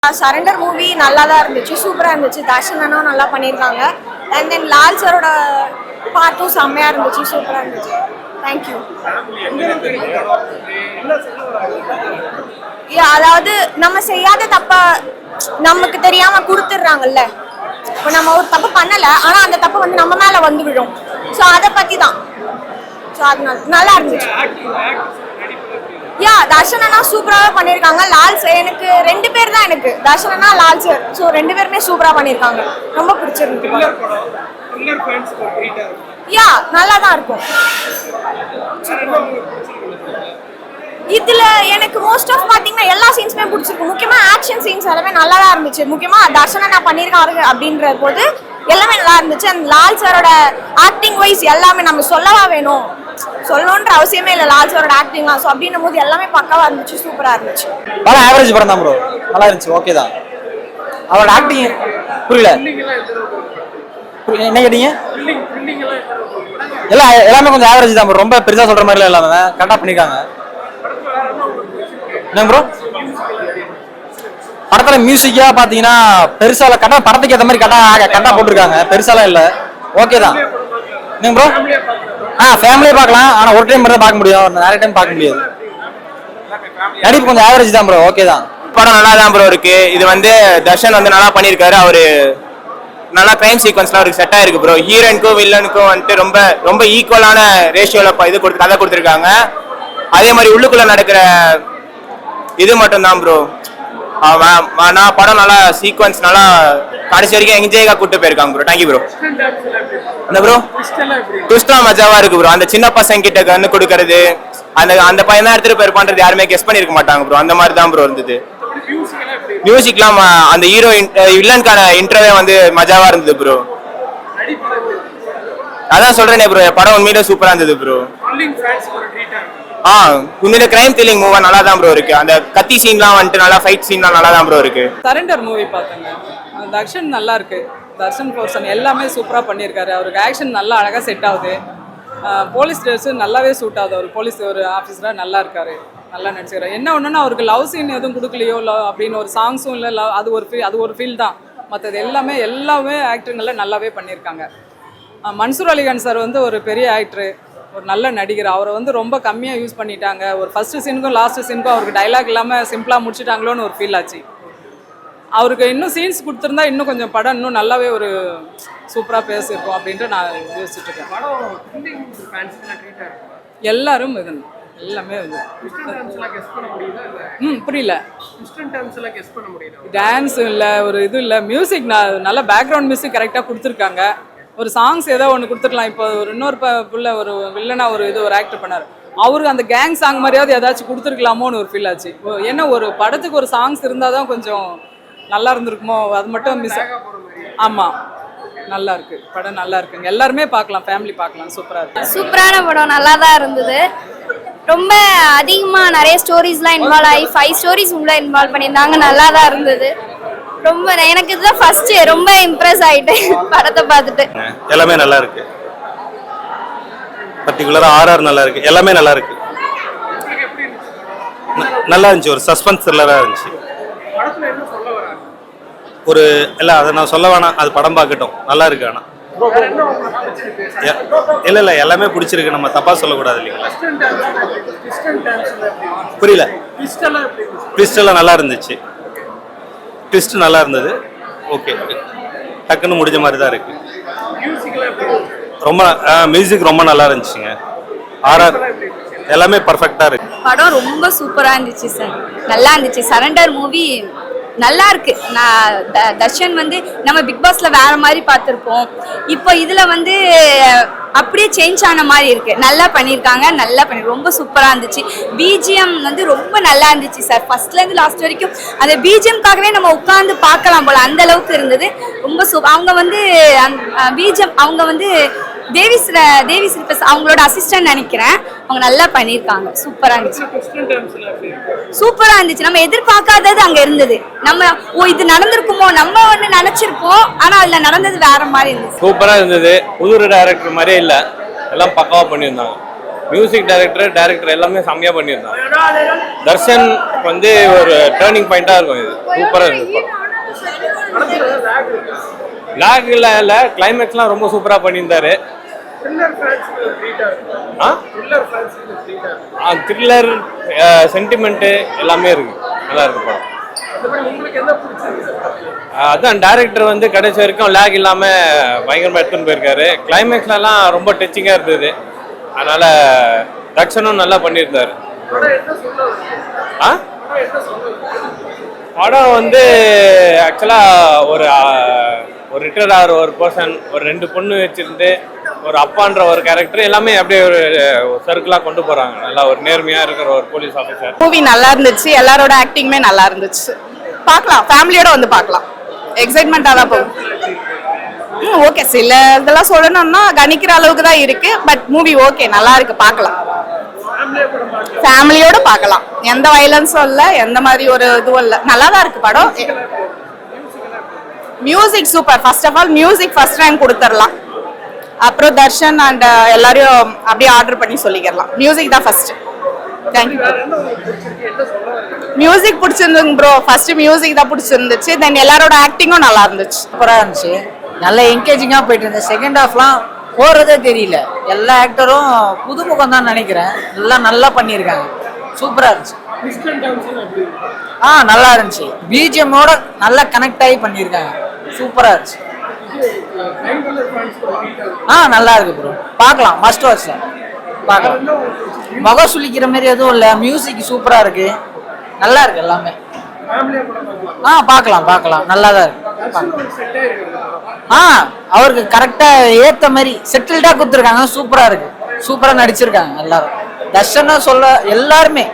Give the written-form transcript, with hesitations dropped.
Surrender movie நல்லா தான் இருந்துச்சு, சூப்பராக இருந்துச்சு. தர்ஷன் அண்ணா நல்லா பண்ணியிருக்காங்க. அண்ட் தென் லால் சரோட பாட்டும் செம்மையாக இருந்துச்சு, சூப்பராக இருந்துச்சு. தேங்க்யூ. அதாவது நம்ம செய்யாத தப்ப நமக்கு தெரியாம கொடுத்துடுறாங்கல்ல. இப்போ நம்ம ஒரு தப்பு பண்ணல, ஆனா அந்த தப்பு வந்து நம்ம மேல வந்து விழும். ஸோ அதை பத்தி தான். ஸோ அது நல்லா இருந்துச்சு. தர்ஷன் அண்ணா சூப்பராக பண்ணியிருக்காங்க. லால் சார் எனக்கு 2 பேர் தான், எனக்கு தர்ஷன் அண்ணா லால் சார். ஸோ 2 பேருமே சூப்பராக பண்ணியிருக்காங்க. ரொம்ப பிடிச்சிருக்கு. நல்லா தான் இருக்கும். இதுல எனக்கு மோஸ்ட் ஆஃப் பாத்தீங்கன்னா எல்லா சீன்ஸுமே பிடிச்சிருக்கு. முக்கியமா ஆக்ஷன் சீன்ஸ் எல்லாமே நல்லா தான் இருந்துச்சு. முக்கியமா தர்ஷன் அண்ணா பண்ணியிருக்காரு அப்படின்ற போது எல்லாமே நல்லா இருந்துச்சு. அந்த லால் சாரோட ஆக்டிங் வைஸ் எல்லாமே நம்ம சொல்லவா வேணும், சொல்லணுன்ற அவசியமே இல்லை. லால் சாரோட ஆக்டிங் ஸோ அப்படின்னும் போது எல்லாமே பக்காவா இருந்துச்சு, சூப்பரா இருந்துச்சு. படம் ஆவரேஜ் படம் தான் ப்ரோ, நல்லா இருந்துச்சு, ஓகே தான். அவரோட ஆக்டிங் புரியல, என்ன கேட்டீங்க? எல்லாமே கொஞ்சம் ஆவரேஜ் தான் ப்ரோ, ரொம்ப பெருசா சொல்ற மாதிரி இல்லாம கரெக்டா பண்ணிருக்காங்க. என்ன ப்ரோ படத்துல மியூசிக்கா பாத்தீங்கன்னா பெருசா இல்ல, கரெக்டா படத்துக்கு ஏற்ற மாதிரி கரெக்டா போட்டிருக்காங்க, பெருசாலாம் இல்ல, ஓகே தான். என்ன ப்ரோ ஃபேமிலியே பார்க்கலாம், ஆனா ஒரு டைம் மட்டும் பார்க்க முடியும், நிறைய டைம் பார்க்க முடியாது. நடிப்பு கொஞ்சம் ஆவரேஜ் தான் ப்ரோ, ஓகே தான். படம் நல்லா தான் ப்ரோ இருக்கு. இது வந்து தர்ஷன் வந்து நல்லா பண்ணியிருக்காரு. அவரு நல்லா கிரைம் சீக்வன்ஸ்லாம் அவருக்கு செட் ஆயிருக்கு ப்ரோ. ஹீரோனுக்கும் வில்லனுக்கும் வந்துட்டு ரொம்ப ரொம்ப ஈக்குவலான ரேஷியோல கதை கொடுத்துருக்காங்க. அதே மாதிரி உள்ளுக்குள்ள நடக்கிற இது மட்டும் தான் ப்ரோ. நான் படம் நல்லா சீக்வன்ஸ் நல்லா கடைசி வரைக்கும் என்ஜாய்கா கூட்டு போயிருக்காங்க ப்ரோ. Thank you bro. அந்த ப்ரோ ட்விஸ்ட்லாம் மஜாவா இருக்கு ப்ரோ. அந்த சின்ன பசங்க கிட்ட கண்ணு கொடுக்கறது, அந்த பையன் தான் எடுத்துட்டு போயிருப்பான்றது யாருமே கெஸ் பண்ணிருக்க மாட்டாங்க ப்ரோ. அந்த மாதிரி தான் ப்ரோ இருந்தது. மியூசிக்லாம் அந்த ஹீரோ வில்லனுக்கான இன்ட்ரோவே வந்து மஜாவா இருந்தது ப்ரோ. அதான் சொல்றேனே ப்ரோ, படம் உண்மையிலே சூப்பரா இருந்தது ப்ரோ. உண்மையிலே கிரைம் த்ரில்லிங் மூவா நல்லா தான் ப்ரோ இருக்கு. அந்த கத்தி சீன்லாம் வந்துட்டு நல்லா ஃபைட் சீன்லாம் நல்லா தான் ப்ரோ இருக்கு. சரண்டர் மூவி பார்த்தேங்க, தர்ஷன் நல்லா இருக்கு. தர்ஷன் போர்ஷன் எல்லாமே சூப்பராக பண்ணியிருக்காரு. அவருக்கு ஆக்ஷன் நல்லா அழகாக செட் ஆகுது. போலீஸ் ட்ரெஸ்ஸு நல்லாவே சூட் ஆகுது. அவர் போலீஸ் ஒரு ஆஃபீஸராக நல்லா இருக்காரு, நல்லா நடிச்சுக்கிறார். என்ன ஒன்றுன்னா அவருக்கு லவ் சீன் எதுவும் கொடுக்கலையோ அப்படின்னு ஒரு சாங்ஸும் இல்லை, அது ஒரு ஃபீல் தான். மற்றது எல்லாமே ஆக்டருங்களில் நல்லாவே பண்ணியிருக்காங்க. மன்சூர் அலிகான் சார் வந்து ஒரு பெரிய ஆக்டரு, ஒரு நல்ல நடிகர். அவரை வந்து ரொம்ப கம்மியாக யூஸ் பண்ணிட்டாங்க. ஒரு ஃபஸ்ட்டு சீனுக்கும் லாஸ்ட்டு சீனுக்கும் அவருக்கு டைலாக் இல்லாமல் சிம்பிளாக முடிச்சுட்டாங்களோன்னு ஒரு ஃபீல் ஆச்சு. அவருக்கு இன்னும் சீன்ஸ் கொடுத்துருந்தா இன்னும் கொஞ்சம் படம் இன்னும் நல்லாவே ஒரு சூப்பராக பேசியிருக்கோம் அப்படின்ட்டு நான் யோசிச்சுட்டு இருக்கேன். எல்லாரும் இது எல்லாமே புரியல, டான்ஸ் இல்லை, ஒரு இது இல்லை, மியூசிக் நல்ல பேக்ரவுண்ட் மியூசிக் கரெக்டாக கொடுத்துருக்காங்க. ஒரு சாங்ஸ் ஏதோ ஒன்று கொடுத்துருக்கலாம். இப்போ இன்னொரு புள்ள ஒரு வில்லனா ஒரு ஆக்டர் பண்ணார், அவருக்கு அந்த கேங் சாங் மாதிரியாவது ஏதாச்சும் கொடுத்துருக்கலாமோன்னு ஒரு ஃபீல் ஆச்சு. ஏன்னா ஒரு படத்துக்கு ஒரு சாங்ஸ் இருந்தால் தான் கொஞ்சம் நல்லா இருந்திருக்குமோ, அது மட்டும் மிஸ். ஆமாம், நல்லா இருக்கு படம், நல்லா இருக்குங்க. எல்லாருமே பார்க்கலாம், ஃபேமிலி பார்க்கலாம், சூப்பராக இருக்கு. சூப்பரான படம், நல்லா தான் இருந்தது. ரொம்ப அதிகமாக நிறைய ஸ்டோரிஸ்லாம் இன்வால்வ் ஆகி 5 ஸ்டோரிஸ் உள்ள இன்வால்வ் பண்ணியிருந்தாங்க, நல்லா தான் இருந்தது. ரொம்ப எனக்கு இதுதான் ஃபர்ஸ்ட், ரொம்ப இம்ப்ரெஸ் ஆயிட்டேன் படத்தை பார்த்துட்டு. எல்லாமே நல்லா இருக்கு, பர்டிகுலரா ஆர்ஆர் நல்லா இருக்கு, எல்லாமே நல்லா இருக்கு, நல்லா இருந்துச்சு. ஒரு சஸ்பென்ஸ் த்ரில்லரா இருந்துச்சு. ஒரு இல்லை அதை நான் சொல்ல வேணாம், அது படம் பார்க்கட்டும், நல்லா இருக்கு. ஆனால் இல்லை எல்லாமே பிடிச்சிருக்கு, நம்ம தப்பா சொல்லக்கூடாது இல்லைங்களா. புரியல, ட்விஸ்டெல்லாம் நல்லா இருந்துச்சு, ட்விஸ்ட் நல்லா இருந்தது, ஓகே, டக்குன்னு முடிஞ்ச மாதிரி தான் இருக்கு. ரொம்ப மியூசிக் ரொம்ப நல்லா இருந்துச்சுங்க. ஆர்ஆர் எல்லாமே பர்ஃபெக்டா இருக்கு. படம் ரொம்ப சூப்பரா இருந்துச்சு சார், நல்லா இருந்துச்சு. சரண்டர் மூவி நல்லா இருக்கு. நான் தர்ஷன் வந்து நம்ம பிக் பாஸ்ல வேற மாதிரி பார்த்துருப்போம், இப்போ இதுல வந்து அப்படியே சேஞ்ச் ஆன மாதிரி இருக்கு. நல்லா பண்ணியிருக்காங்க, ரொம்ப சூப்பரா இருந்துச்சு. பிஜிஎம் வந்து ரொம்ப நல்லா இருந்துச்சு சார், ஃபர்ஸ்ட்ல இருந்து லாஸ்ட் வரைக்கும் அந்த பிஜிஎம்காகவே நம்ம உட்காந்து பார்க்கலாம் போல, அந்த அளவுக்கு இருந்தது. ரொம்ப அவங்க வந்து பிஜிஎம் அவங்க வந்து தேவி ஸ்ரீபஸ் அவங்களோட அசிஸ்டன்ட் நினைக்கிறேன், அவங்க நல்லா பண்ணியிருக்காங்க, சூப்பரா இருந்துச்சு. சூப்பரா இருந்துச்சு, நம்ம எதிர்பார்க்காதது அங்க இருந்தது. நம்ம இது நடந்திருக்குமோ நம்ம ஒண்ணு நினைச்சிருப்போம், ஆனா அதுல நடந்தது வேற மாதிரி இருந்துச்சு. சூப்பரா இருந்தது. புது டைரக்டர் மாதிரியே இல்ல, எல்லாம் பக்காவா பண்ணியிருந்தாங்க. மியூசிக் டைரக்டர் எல்லாமே செம்மையாக பண்ணியிருந்தாங்க. தர்ஷன் வந்து ஒரு டேர்னிங் பாயிண்டாக இருக்கும். இது சூப்பராக இருக்கு. லாக் இல்லை, கிளைமேக்ஸ்லாம் ரொம்ப சூப்பராக பண்ணியிருந்தாரு. த்ரில்லர் சென்டிமெண்ட்டு எல்லாமே இருக்கு, நல்லா இருக்கு படம். அதான் டைரக்டர் வந்து கடைசி வரைக்கும் லேக் இல்லாமல் பயங்கரமாக எடுத்துன்னு போயிருக்காரு. கிளைமேக்ஸ்லாம் ரொம்ப டச்சிங்காக இருந்தது. அதனால தர்ஷனும் நல்லா பண்ணியிருந்தாரு. படம் வந்து ஆக்சுவலாக ஒரு ரிட்டையர்ட் ஆகிற ஒரு பர்சன், ஒரு 2 பொண்ணு வச்சிருந்து ஒரு அப்பான்ற ஒரு கேரக்டர் எல்லாமே அப்படியே ஒரு சர்க்கிளாக கொண்டு போகிறாங்க. நல்லா ஒரு நேர்மையாக இருக்கிற ஒரு போலீஸ் ஆஃபீஸர். மூவி நல்லா இருந்துச்சு, எல்லாரோட ஆக்டிங்குமே நல்லா இருந்துச்சு. பார்க்கலாம், ஃபேமிலியோட வந்து பார்க்கலாம். எக்ஸைட்மெண்ட்டாக தான் போகும். ஓகே, சில இதெல்லாம் சொல்லணும்னா கணிக்கிற அளவுக்கு தான் இருக்கு. பட் மூவி ஓகே, நல்லா இருக்கு, பார்க்கலாம். ஃபேமிலியோட பார்க்கலாம். எந்த வயலன்ஸும் இல்லை, எந்த மாதிரி ஒரு இதுவும் இல்லை, நல்லா தான் இருக்கு படம். Music super. First of all music first rank கொடுத்துடலாம். அப்புறம் தர்ஷன் அண்ட் எல்லாரையும் அப்படியே ஆர்டர் பண்ணி சொல்லிக்கலாம். மியூசிக் தான் ஃபர்ஸ்ட். தேங்க்யூ. மியூசிக் பிடிச்சிருந்துங்க ப்ரோ. ஃபர்ஸ்ட் மியூசிக் தான் பிடிச்சிருந்துச்சு. தென் எல்லாரோட ஆக்டிங்கும் நல்லா இருந்துச்சு. சூப்பராக இருந்துச்சு, நல்லா என்கேஜிங்காக போயிட்டு இருந்தேன். செகண்ட் ஹாஃப்லாம் போகிறதே தெரியல. எல்லா ஆக்டரும் புதுமுகம் தான் நினைக்கிறேன். எல்லாம் நல்லா பண்ணியிருக்காங்க, சூப்பராக இருந்துச்சு. நல்லா இருந்துச்சு. பிஜிஎம்மோட நல்லா கனெக்ட் ஆகி பண்ணியிருக்காங்க, சூப்பராக இருந்துச்சு. நல்லா இருக்கு ப்ரோ, பார்க்கலாம். மஸ்ட் வாட்ச் தான், பார்க்கலாம். முகம் சுளிக்கிற மாதிரி எதுவும் இல்லை. மியூசிக் சூப்பராக இருக்கு, நல்லா இருக்கு எல்லாமே. பார்க்கலாம், நல்லா தான் இருக்கு. அவருக்கு கரெக்டாக ஏற்ற மாதிரி செட்டில்டாக கொடுத்துருக்காங்க. சூப்பராக இருக்கு, சூப்பராக நடிச்சிருக்காங்க எல்லாரும். தர்ஷனா சொல்ல எல்லாருமே